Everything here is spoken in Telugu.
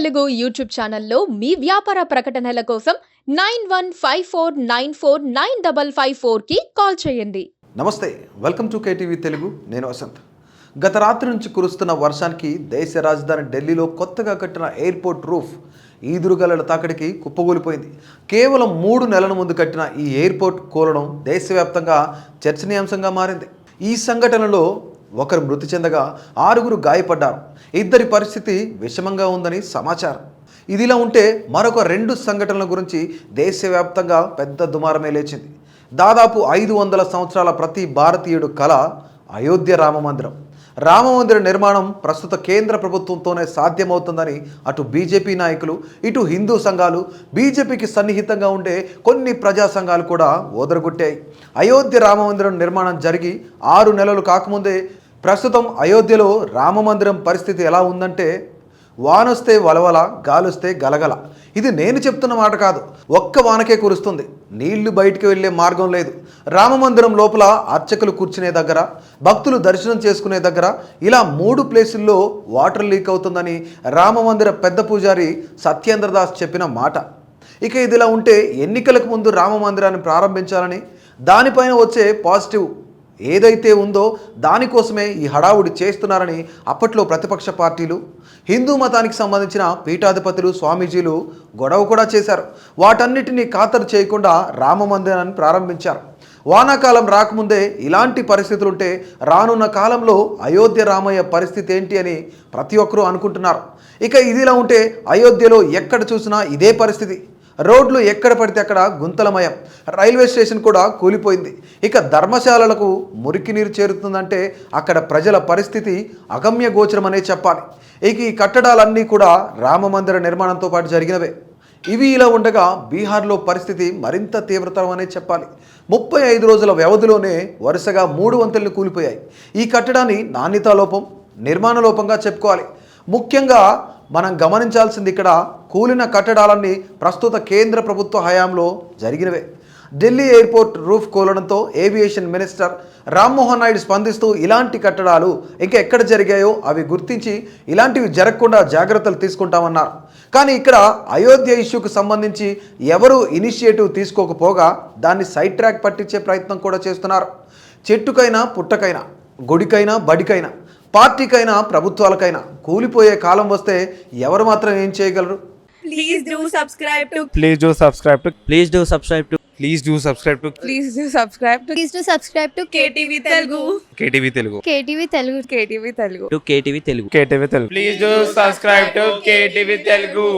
తెలుగు యూట్యూబ్ ఛానల్లో మీ వ్యాపార ప్రకటనల కోసం 9154949554కి కాల్ చేయండి. నమస్తే, వెల్కమ్ టు కేటీవీ తెలుగు. నేను వసంత్. గత రాత్రి నుంచి కురుస్తున్న వర్షానికి దేశ రాజధాని ఢిల్లీలో కొత్తగా కట్టిన ఎయిర్పోర్ట్ రూఫ్ ఈదురుగాలుల తాకిడికి కుప్పగూలిపోయింది. కేవలం 3 నెలల ముందు కట్టిన ఈ ఎయిర్పోర్ట్ కూలడం దేశవ్యాప్తంగా చర్చనీయాంశంగా మారింది. ఈ సంఘటనలో ఒకరు మృతి చెందగా 6 గాయపడ్డారు. ఇద్దరి పరిస్థితి విషమంగా ఉందని సమాచారం. ఇదిలా ఉంటే మరొక 2 సంఘటనల గురించి దేశవ్యాప్తంగా పెద్ద దుమారమే లేచింది. దాదాపు 500 సంవత్సరాల ప్రతి భారతీయుడు కల అయోధ్య రామమందిరం. రామమందిర నిర్మాణం ప్రస్తుత కేంద్ర ప్రభుత్వంతోనే సాధ్యమవుతుందని అటు బీజేపీ నాయకులు, ఇటు హిందూ సంఘాలు, బీజేపీకి సన్నిహితంగా ఉండే కొన్ని ప్రజా సంఘాలు కూడా ఓదరగొట్టాయి. అయోధ్య రామమందిరం నిర్మాణం జరిగి 6 నెలలు కాకముందే ప్రస్తుతం అయోధ్యలో రామమందిరం పరిస్థితి ఎలా ఉందంటే, వానొస్తే వలవల, గాలొస్తే గలగల. ఇది నేను చెప్తున్న మాట కాదు, ఒక్క వానకే కురుస్తుంది. నీళ్లు బయటికి వెళ్ళే మార్గం లేదు. రామమందిరం లోపల అర్చకులు కూర్చునే దగ్గర, భక్తులు దర్శనం చేసుకునే దగ్గర ఇలా 3 ప్లేసుల్లో వాటర్ లీక్ అవుతుందని రామమందిర పెద్ద పూజారి సత్యేంద్రదాస్ చెప్పిన మాట. ఇక ఇదిలా ఉంటే ఎన్నికలకు ముందు రామమందిరాన్ని ప్రారంభించాలని, దానిపైన వచ్చే పాజిటివ్ ఏదైతే ఉందో దానికోసమే ఈ హడావుడి చేస్తున్నారని అప్పట్లో ప్రతిపక్ష పార్టీలు, హిందూ మతానికి సంబంధించిన పీఠాధిపతులు, స్వామీజీలు గొడవ కూడా చేశారు. వాటన్నిటినీ ఖాతరు చేయకుండా రామమందిరాన్ని ప్రారంభించారు. వానాకాలం రాకముందే ఇలాంటి పరిస్థితులుంటే రానున్న కాలంలో అయోధ్య రామయ్య పరిస్థితి ఏంటి అని ప్రతి ఒక్కరూ అనుకుంటున్నారు. ఇక ఇదిలా ఉంటే అయోధ్యలో ఎక్కడ చూసినా ఇదే పరిస్థితి. రోడ్లు ఎక్కడ పడితే అక్కడ గుంతలమయం. రైల్వే స్టేషన్ కూడా కూలిపోయింది. ఇక ధర్మశాలలకు మురికి నీరు చేరుతుందంటే అక్కడ ప్రజల పరిస్థితి అగమ్య గోచరమనే చెప్పాలి. ఇక ఈ కట్టడాలన్నీ కూడా రామమందిర నిర్మాణంతో పాటు జరిగినవే. ఇవి ఇలా ఉండగా బీహార్లో పరిస్థితి మరింత తీవ్రతరమనే చెప్పాలి. 35 రోజుల వ్యవధిలోనే వరుసగా 3 వంతెనలు కూలిపోయాయి. ఈ కట్టడాన్ని నాణ్యతా లోపం, నిర్మాణ లోపంగా చెప్పుకోవాలి. ముఖ్యంగా మనం గమనించాల్సింది ఇక్కడ కూలిన కట్టడాలన్నీ ప్రస్తుత కేంద్ర ప్రభుత్వ హయాంలో జరిగినవే. ఢిల్లీ ఎయిర్పోర్ట్ రూఫ్ కూలడంతో ఏవియేషన్ మినిస్టర్ రామ్మోహన్ నాయుడు స్పందిస్తూ ఇలాంటి కట్టడాలు ఇంకా ఎక్కడ జరిగాయో అవి గుర్తించి ఇలాంటివి జరగకుండా జాగ్రత్తలు తీసుకుంటామన్నారు. కానీ ఇక్కడ అయోధ్య ఇష్యూకు సంబంధించి ఎవరు ఇనిషియేటివ్ తీసుకోకపోగా దాన్ని సైడ్ ట్రాక్ పట్టించే ప్రయత్నం కూడా చేస్తున్నారు. చెట్టుకైనా పుట్టకైనా, గుడికైనా బడికైనా, పార్టీకైనా ప్రభుత్వాలకైనా కూలిపోయే కాలం వస్తే ఎవరు మాత్రం ఏం చేయగలరు? Please do subscribe to Please do subscribe to Please do subscribe to Please do subscribe to Please do subscribe to Please do subscribe to KTV Telugu. KTV Telugu. KTV Telugu. KTV Telugu. KTV Telugu. KTV Telugu. Please do subscribe to KTV Telugu.